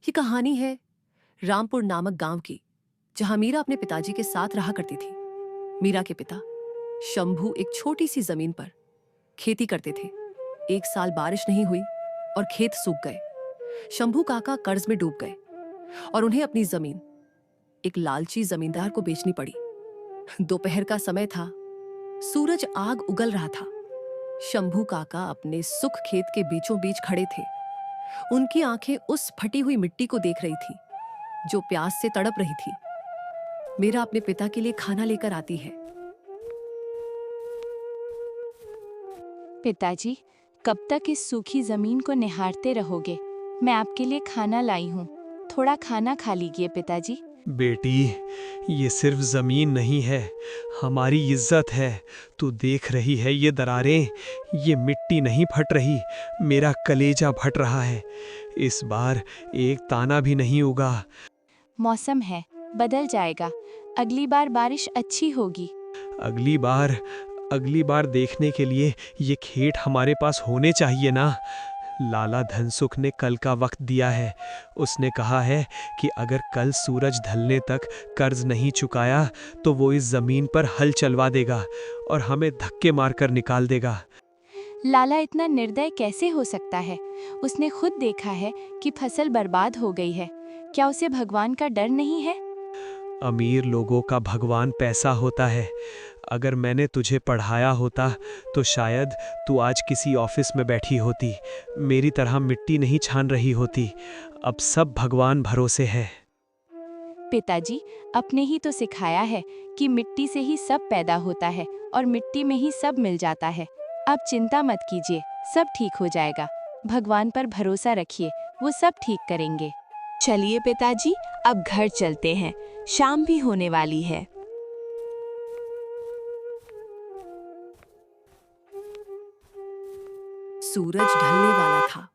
ये कहानी है रामपुर नामक गांव की, जहां मीरा अपने पिताजी के साथ रहा करती थी। मीरा के पिता शंभू एक छोटी सी जमीन पर खेती करते थे। एक साल बारिश नहीं हुई और खेत सूख गए। शंभू काका कर्ज में डूब गए और उन्हें अपनी जमीन एक लालची जमींदार को बेचनी पड़ी। दोपहर का समय था, सूरज आग उगल रहा था। शंभू काका अपने सुख खेत के बीचों बीच खड़े थे। उनकी आंखें उस फटी हुई मिट्टी को देख रही थी जो प्यास से तड़प रही थी। मीरा अपने पिता के लिए खाना लेकर आती है। पिताजी, कब तक इस सूखी जमीन को निहारते रहोगे? मैं आपके लिए खाना लाई हूँ, थोड़ा खाना खा लीजिए पिताजी। बेटी, ये सिर्फ जमीन नहीं है, हमारी इज्जत है। तू देख रही है ये दरारें, ये मिट्टी नहीं फट रही, मेरा कलेजा फट रहा है। इस बार एक ताना भी नहीं उगा। मौसम है, बदल जाएगा। अगली बार बारिश अच्छी होगी। अगली बार देखने के लिए ये खेत हमारे पास होने चाहिए ना। लाला धनसुख ने कल का वक्त दिया है। उसने कहा है कि अगर कल सूरज ढलने तक कर्ज नहीं चुकाया तो वो इस जमीन पर हल चलवा देगा और हमें धक्के मारकर निकाल देगा। लाला इतना निर्दय कैसे हो सकता है? उसने खुद देखा है कि फसल बर्बाद हो गई है। क्या उसे भगवान का डर नहीं है? अमीर लोगों का भगवान पैसा होता है। अगर मैंने तुझे पढ़ाया होता तो शायद तू आज किसी ऑफिस में बैठी होती, मेरी तरह मिट्टी नहीं छान रही होती। अब सब भगवान भरोसे है। पिताजी, अपने ही तो सिखाया है कि मिट्टी से ही सब पैदा होता है और मिट्टी में ही सब मिल जाता है। अब चिंता मत कीजिए, सब ठीक हो जाएगा। भगवान पर भरोसा रखिए, वो सब ठीक करेंगे। चलिए पिताजी, अब घर चलते हैं, शाम भी होने वाली है। सूरज ढलने वाला था।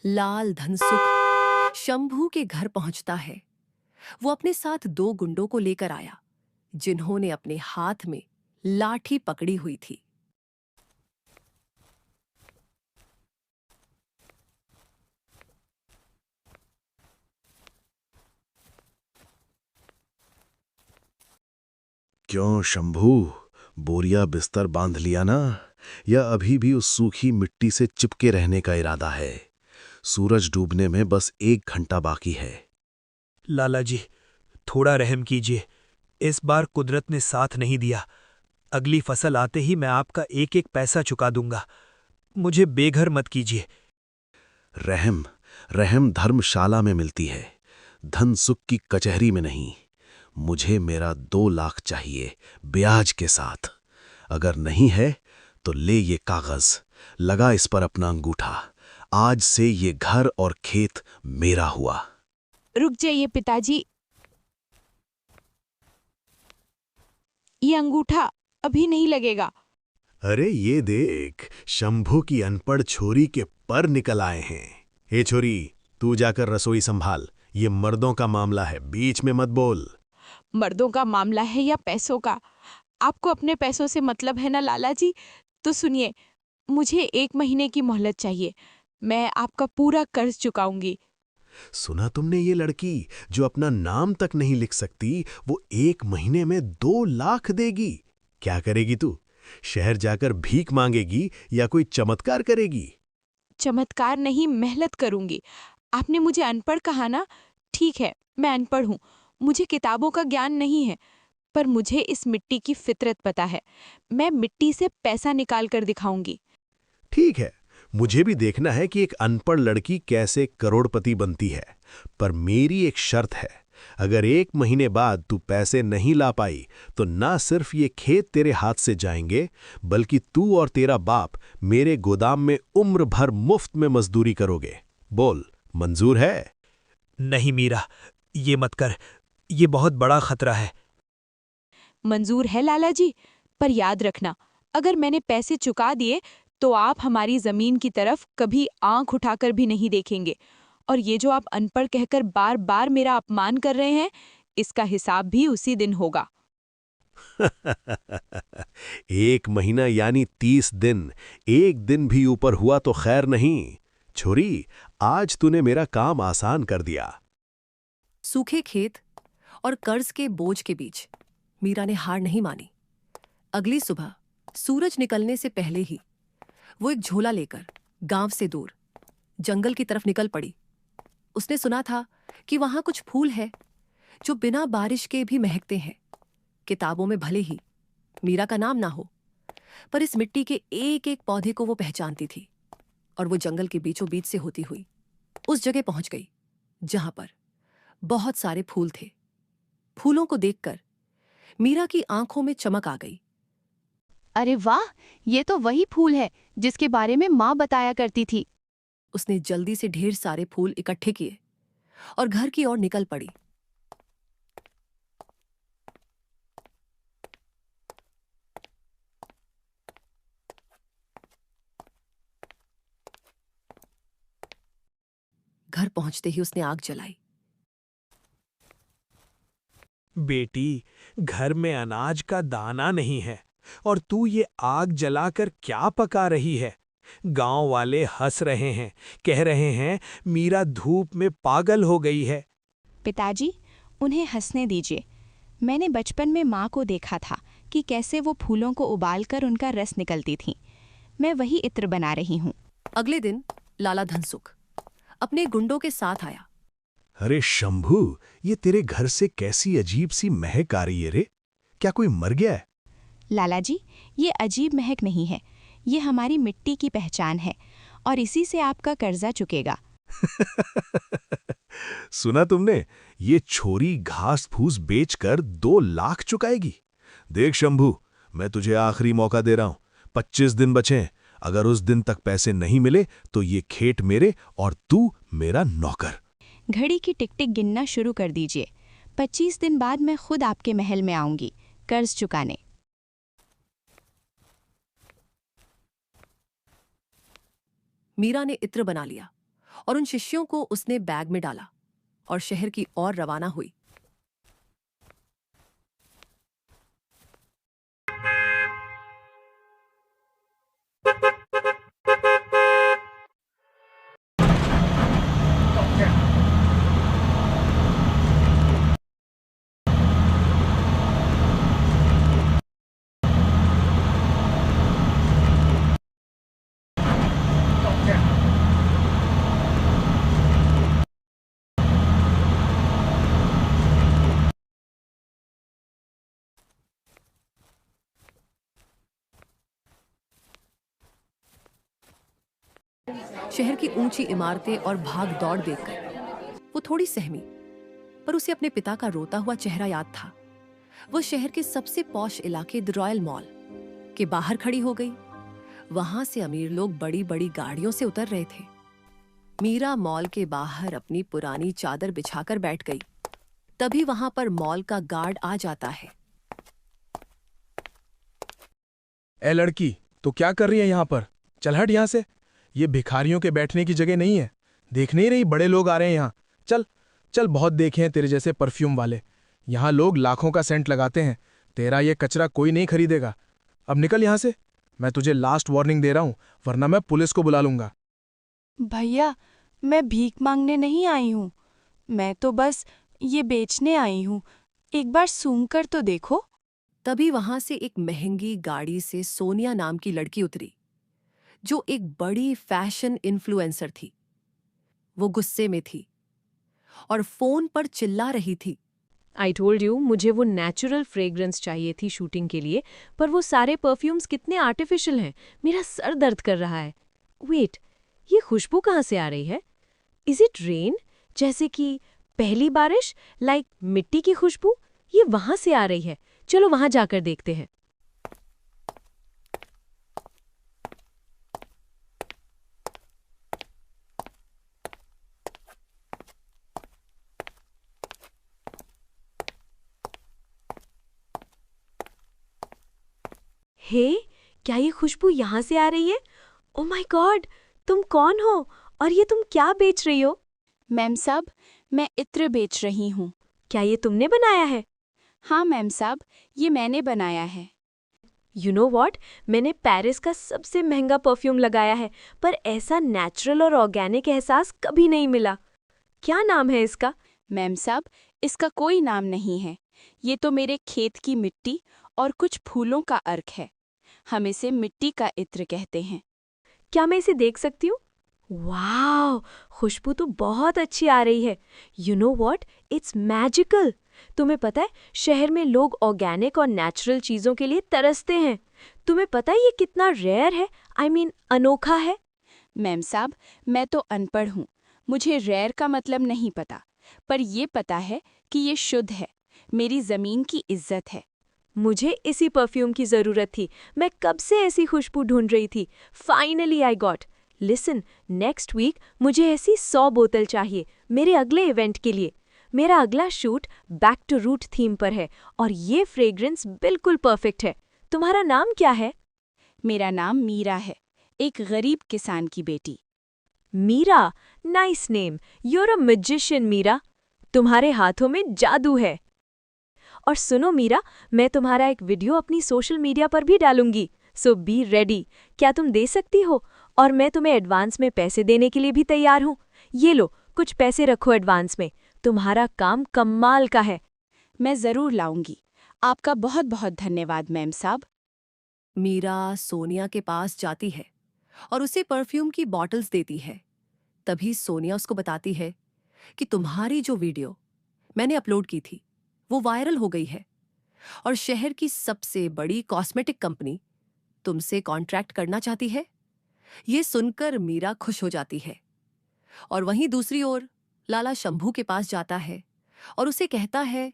लाल धनसुख शंभू के घर पहुंचता है। वो अपने साथ 2 गुंडों को लेकर आया, जिन्होंने अपने हाथ में लाठी पकड़ी हुई थी। क्यों शंभू, बोरिया बिस्तर बांध लिया ना, या अभी भी उस सूखी मिट्टी से चिपके रहने का इरादा है? सूरज डूबने में बस 1 घंटा बाकी है। लाला जी, थोड़ा रहम कीजिए। इस बार कुदरत ने साथ नहीं दिया। अगली फसल आते ही मैं आपका एक एक पैसा चुका दूंगा। मुझे बेघर मत कीजिए। रहम धर्मशाला में मिलती है, धन सुख की कचहरी में नहीं। मुझे मेरा 2 लाख चाहिए, ब्याज के साथ। अगर नहीं है तो ले ये कागज, लगा इस पर अपना अंगूठा। आज से ये घर और खेत मेरा हुआ। रुक जाइए पिताजी, ये अंगूठा अभी नहीं लगेगा। अरे ये देख, शंभू की अनपढ़ छोरी के पर निकल आए हैं। हे छोरी, तू जाकर रसोई संभाल, ये मर्दों का मामला है, बीच में मत बोल। मर्दों का मामला है या पैसों का? आपको अपने पैसों से मतलब है ना लाला जी? तो सुनिए, मुझे 1 महीने की मोहलत चाहिए, मैं आपका पूरा कर्ज चुकाऊंगी। सुना तुमने, ये लड़की जो अपना नाम तक नहीं लिख सकती, वो 1 महीने में 2 लाख देगी। क्या करेगी तू? शहर जाकर भीख मांगेगी या कोई चमत्कार करेगी? चमत्कार नहीं, मेहनत करूंगी। आपने मुझे अनपढ़ कहा ना? ठीक है, मैं अनपढ़ हूँ, मुझे किताबों का ज्ञान नहीं है, पर मुझे इस मिट्टी की फितरत पता है। मैं मिट्टी से पैसा निकाल कर दिखाऊंगी। ठीक है, मुझे भी देखना है कि एक अनपढ़ लड़की कैसे करोड़पति बनती है। पर मेरी एक शर्त है, अगर 1 महीने बाद तू पैसे नहीं ला पाई तो ना सिर्फ ये खेत तेरे हाथ से जाएंगे, बल्कि तू और तेरा बाप मेरे गोदाम में उम्र भर मुफ्त में मजदूरी करोगे। बोल, मंजूर है? नहीं मीरा, ये मत कर, ये बहुत बड़ा खतरा है। मंजूर है लाला जी, पर याद रखना, अगर मैंने पैसे चुका दिए तो आप हमारी जमीन की तरफ कभी आंख उठाकर भी नहीं देखेंगे। और ये जो आप अनपढ़ कहकर बार बार मेरा अपमान कर रहे हैं, इसका हिसाब भी उसी दिन होगा। 1 महीना यानी 30 दिन, 1 दिन भी ऊपर हुआ तो खैर नहीं। छोरी, आज तूने मेरा काम आसान कर दिया। सूखे खेत और कर्ज के बोझ के बीच मीरा ने हार नहीं मानी। अगली सुबह सूरज निकलने से पहले ही वो एक झोला लेकर गांव से दूर जंगल की तरफ निकल पड़ी। उसने सुना था कि वहां कुछ फूल है जो बिना बारिश के भी महकते हैं। किताबों में भले ही मीरा का नाम ना हो, पर इस मिट्टी के एक एक पौधे को वो पहचानती थी और वो जंगल के बीचों बीच से होती हुई उस जगह पहुंच गई जहां पर बहुत सारे फूल थे। फूलों को देखकर मीरा की आंखों में चमक आ गई। अरे वाह, ये तो वही फूल है जिसके बारे में माँ बताया करती थी। उसने जल्दी से ढेर सारे फूल इकट्ठे किए और घर की ओर निकल पड़ी। घर पहुंचते ही उसने आग जलाई। बेटी, घर में अनाज का दाना नहीं है और तू ये आग जलाकर क्या पका रही है? गांव वाले हंस रहे हैं, कह रहे हैं मीरा धूप में पागल हो गई है। पिताजी, उन्हें हंसने दीजिए। मैंने बचपन में माँ को देखा था कि कैसे वो फूलों को उबालकर उनका रस निकलती थी। मैं वही इत्र बना रही हूँ। अगले दिन लाला धनसुख अपने गुंडों के साथ आया। अरे शंभू, ये तेरे घर से कैसी अजीब सी महक आ रही है रे? क्या कोई मर गया है? लाला जी, ये अजीब महक नहीं है, ये हमारी मिट्टी की पहचान है और इसी से आपका कर्जा चुकेगा। सुना तुमने? ये छोरी घास फूस बेचकर 2 लाख चुकाएगी। देख शंभू, मैं तुझे आखिरी मौका दे रहा हूं। 25 दिन बचे हैं। अगर उस दिन तक पैसे नहीं मिले तो ये खेत मेरे और तू मेरा नौकर। घड़ी की टिक टिक गिनना शुरू कर दीजिए। 25 दिन बाद मैं खुद आपके महल में आऊंगी कर्ज चुकाने। मीरा ने इत्र बना लिया और उन शिष्यों को उसने बैग में डाला और शहर की ओर रवाना हुई। शहर की ऊंची इमारतें और भाग दौड़ देखकर वो थोड़ी सहमी, पर उसे अपने पिता का रोता हुआ चेहरा याद था। वो शहर के सबसे पॉश इलाके द रॉयल मॉल के बाहर खड़ी हो गई। वहां से अमीर लोग बड़ी बड़ी गाड़ियों से उतर रहे थे। मीरा मॉल के बाहर अपनी पुरानी चादर बिछाकर बैठ गई। तभी वहां पर मॉल का गार्ड आ जाता है। ए लड़की, तो क्या कर रही है यहाँ पर? चल हट यहाँ से। ये भिखारियों के बैठने की जगह नहीं है। देख नहीं रही बड़े लोग आ रहे हैं यहाँ? चल चल, बहुत देखे हैं तेरे जैसे परफ्यूम वाले। यहाँ लोग लाखों का सेंट लगाते हैं। तेरा ये कचरा कोई नहीं खरीदेगा। अब निकल यहाँ से। मैं तुझे लास्ट वार्निंग दे रहा हूँ, वरना मैं पुलिस को बुला लूंगा। भैया, मैं भीख मांगने नहीं आई हूँ। मैं तो बस ये बेचने आई हूँ। एक बार सूंघ कर तो देखो। तभी वहां से एक महंगी गाड़ी से सोनिया नाम की लड़की उतरी, जो एक बड़ी फैशन इन्फ्लुएंसर थी। वो गुस्से में थी और फोन पर चिल्ला रही थी। आई टोल्ड यू, मुझे वो नेचुरल फ्रेग्रेंस चाहिए थी शूटिंग के लिए, पर वो सारे परफ्यूम्स कितने आर्टिफिशियल हैं। मेरा सर दर्द कर रहा है। वेट, ये खुशबू कहाँ से आ रही है? Is it rain? जैसे कि पहली बारिश, लाइक मिट्टी की खुशबू। ये वहां से आ रही है। चलो वहां जाकर देखते हैं। हे, क्या ये खुशबू यहाँ से आ रही है? ओ माय गॉड, तुम कौन हो और ये तुम क्या बेच रही हो? मैम साहब, मैं इत्र बेच रही हूँ। क्या ये तुमने बनाया है? हाँ मैम साहब, ये मैंने बनाया है। यू नो वॉट, मैंने पेरिस का सबसे महंगा परफ्यूम लगाया है, पर ऐसा नेचुरल और ऑर्गेनिक एहसास कभी नहीं मिला। क्या नाम है इसका? मैम साहब, इसका कोई नाम नहीं है। ये तो मेरे खेत की मिट्टी और कुछ फूलों का अर्क है। हम इसे मिट्टी का इत्र कहते हैं। क्या मैं इसे देख सकती हूँ? वाह, खुशबू तो बहुत अच्छी आ रही है। You know what, it's magical. तुम्हें पता है, शहर में लोग ऑर्गेनिक और नेचुरल चीज़ों के लिए तरसते हैं। तुम्हें पता है ये कितना रेयर है, आई मीन अनोखा है। मैम साहब, मैं तो अनपढ़ हूँ, मुझे रेयर का मतलब नहीं पता, पर ये पता है कि ये शुद्ध है, मेरी ज़मीन की इज्जत है। मुझे इसी परफ्यूम की ज़रूरत थी। मैं कब से ऐसी खुशबू ढूंढ रही थी। Finally I got. Listen, next week मुझे ऐसी 100 बोतल चाहिए मेरे अगले इवेंट के लिए। मेरा अगला shoot back to root theme पर है और ये फ्रेग्रेंस बिल्कुल परफेक्ट है। तुम्हारा नाम क्या है? मेरा नाम मीरा है, एक गरीब किसान की बेटी। Meera, nice name. You're a magician Meera. तुम्हारे हाथों में जादू है। और सुनो मीरा, मैं तुम्हारा एक वीडियो अपनी सोशल मीडिया पर भी डालूंगी, सो बी रेडी। क्या तुम दे सकती हो? और मैं तुम्हें एडवांस में पैसे देने के लिए भी तैयार हूँ। ये लो, कुछ पैसे रखो एडवांस में। तुम्हारा काम कमाल का है। मैं ज़रूर लाऊंगी। आपका बहुत बहुत धन्यवाद मैम साहब। मीरा सोनिया के पास जाती है और उसे परफ्यूम की बॉटल्स देती है। तभी सोनिया उसको बताती है कि तुम्हारी जो वीडियो मैंने अपलोड की थी वो वायरल हो गई है और शहर की सबसे बड़ी कॉस्मेटिक कंपनी तुमसे कॉन्ट्रैक्ट करना चाहती है। ये सुनकर मीरा खुश हो जाती है और वहीं दूसरी ओर लाला शंभू के पास जाता है और उसे कहता है,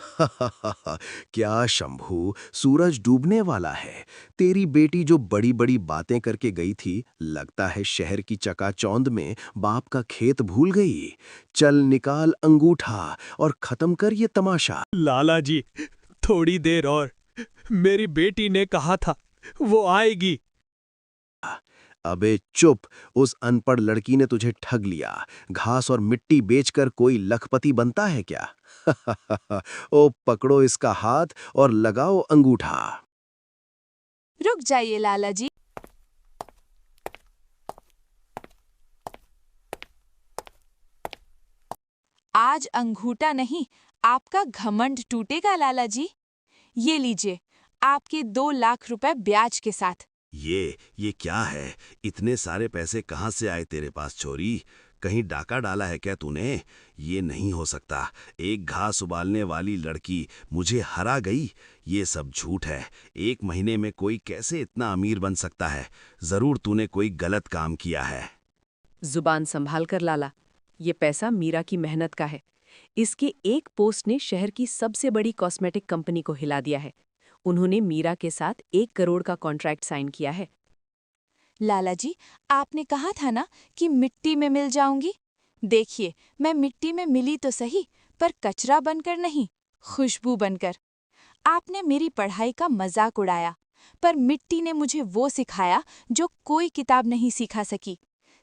क्या शंभू, सूरज डूबने वाला है। तेरी बेटी जो बड़ी बड़ी बातें करके गई थी, लगता है शहर की चकाचौंध में बाप का खेत भूल गई। चल निकाल अंगूठा और खत्म कर ये तमाशा। लाला जी, थोड़ी देर और, मेरी बेटी ने कहा था वो आएगी। अबे चुप, उस अनपढ़ लड़की ने तुझे ठग लिया। घास और मिट्टी बेचकर कोई लखपति बनता है क्या? ओ पकड़ो इसका हाथ और लगाओ अंगूठा। रुक जाइए लाला जी। आज अंगूठा नहीं, आपका घमंड टूटेगा लाला जी। ये लीजिए, आपके 2 लाख रुपए ब्याज के साथ। ये क्या है? इतने सारे पैसे कहाँ से आए तेरे पास चोरी? कहीं डाका डाला है क्या तूने? ये नहीं हो सकता। एक घास उबालने वाली लड़की मुझे हरा गई। ये सब झूठ है। 1 महीने में कोई कैसे इतना अमीर बन सकता है? जरूर तूने कोई गलत काम किया है। जुबान संभाल कर लाला, ये पैसा मीरा की मेहनत का है। इसके एक पोस्ट ने शहर की सबसे बड़ी कॉस्मेटिक कंपनी को हिला दिया है। उन्होंने मीरा के साथ 1 करोड़ का कॉन्ट्रैक्ट साइन किया है। लाला जी, आपने कहा था ना कि मिट्टी में मिल जाऊंगी। देखिए, मैं मिट्टी में मिली तो सही, पर कचरा बनकर नहीं, खुशबू बनकर। आपने मेरी पढ़ाई का मजाक उड़ाया, पर मिट्टी ने मुझे वो सिखाया जो कोई किताब नहीं सिखा सकी,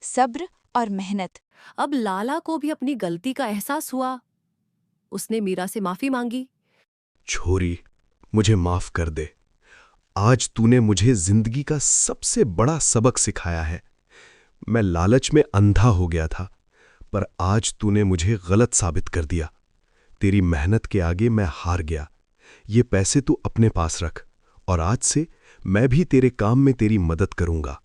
सब्र और मेहनत। अब लाला को भी अपनी गलती का एहसास हुआ। उसने मीरा से माफी मांगी। छोरी, मुझे माफ कर दे। आज तूने मुझे जिंदगी का सबसे बड़ा सबक सिखाया है। मैं लालच में अंधा हो गया था, पर आज तूने मुझे गलत साबित कर दिया। तेरी मेहनत के आगे मैं हार गया। ये पैसे तू अपने पास रख और आज से मैं भी तेरे काम में तेरी मदद करूंगा।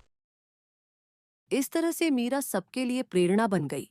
इस तरह से मीरा सबके लिए प्रेरणा बन गई।